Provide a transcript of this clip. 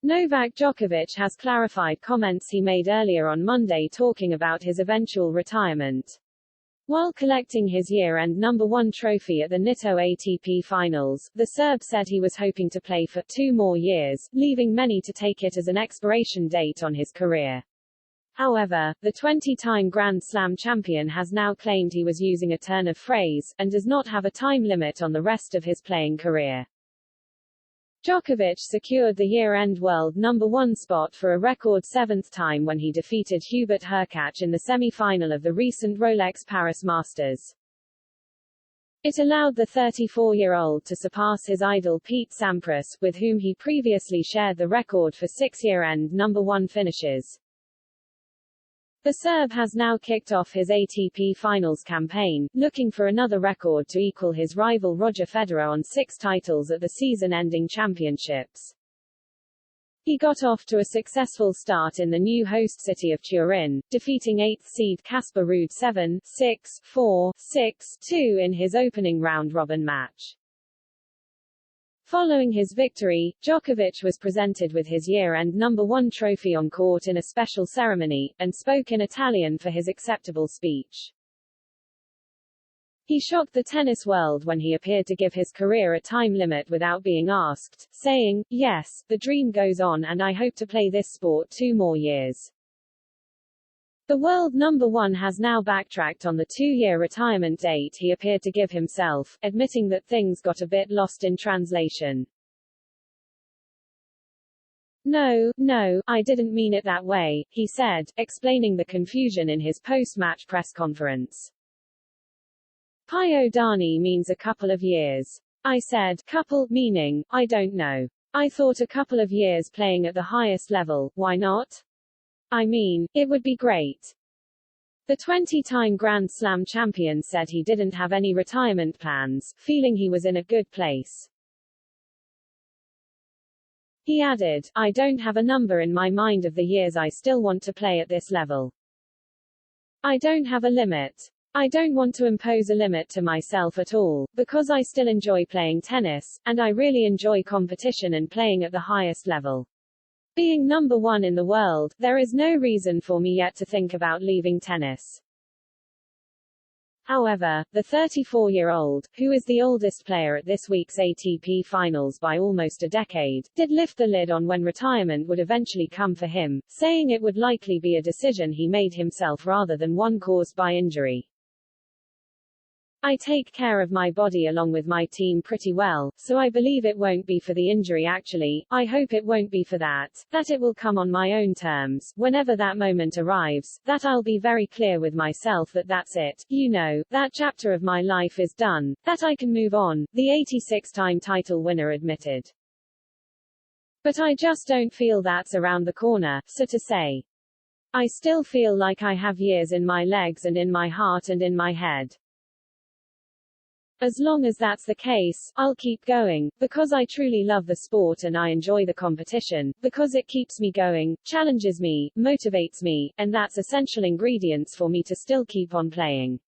Novak Djokovic has clarified comments he made earlier on Monday talking about his eventual retirement. While collecting his year-end #1 trophy at the Nitto ATP Finals, the Serb said he was hoping to play for 2 more years, leaving many to take it as an expiration date on his career. However, the 20-time Grand Slam champion has now claimed he was using a turn of phrase, and does not have a time limit on the rest of his playing career. Djokovic secured the year-end world #1 spot for a record 7th time when he defeated Hubert Hurkacz in the semi-final of the recent Rolex Paris Masters. It allowed the 34-year-old to surpass his idol Pete Sampras, with whom he previously shared the record for 6 year-end #1 finishes. The Serb has now kicked off his ATP Finals campaign, looking for another record to equal his rival Roger Federer on 6 titles at the season-ending championships. He got off to a successful start in the new host city of Turin, defeating 8th seed Casper Ruud 7-6, 4-6, 2 in his opening round-robin match. Following his victory, Djokovic was presented with his year-end #1 trophy on court in a special ceremony, and spoke in Italian for his acceptable speech. He shocked the tennis world when he appeared to give his career a time limit without being asked, saying, "Yes, the dream goes on and I hope to play this sport 2 more years." The world #1 has now backtracked on the 2-year retirement date he appeared to give himself, admitting that things got a bit lost in translation. No, I didn't mean it that way," he said, explaining the confusion in his post-match press conference. Paio d'anni means a couple of years. I said, couple, meaning, I don't know. I thought a couple of years playing at the highest level, why not? I mean, it would be great. The 20-time Grand Slam champion said he didn't have any retirement plans, feeling he was in a good place. He added, "I don't have a number in my mind of the years I still want to play at this level. I don't have a limit. I don't want to impose a limit to myself at all, because I still enjoy playing tennis, and I really enjoy competition and playing at the highest level. Being #1 in the world, there is no reason for me yet to think about leaving tennis." However, the 34-year-old, who is the oldest player at this week's ATP Finals by almost a decade, did lift the lid on when retirement would eventually come for him, saying it would likely be a decision he made himself rather than one caused by injury. "I take care of my body along with my team pretty well, so I believe it won't be for the injury actually, I hope it won't be for that it will come on my own terms, whenever that moment arrives, that I'll be very clear with myself that that's it, that chapter of my life is done, that I can move on," the 86-time title winner admitted. "But I just don't feel that's around the corner, so to say. I still feel like I have years in my legs and in my heart and in my head. As long as that's the case, I'll keep going, because I truly love the sport and I enjoy the competition, because it keeps me going, challenges me, motivates me, and that's essential ingredients for me to still keep on playing."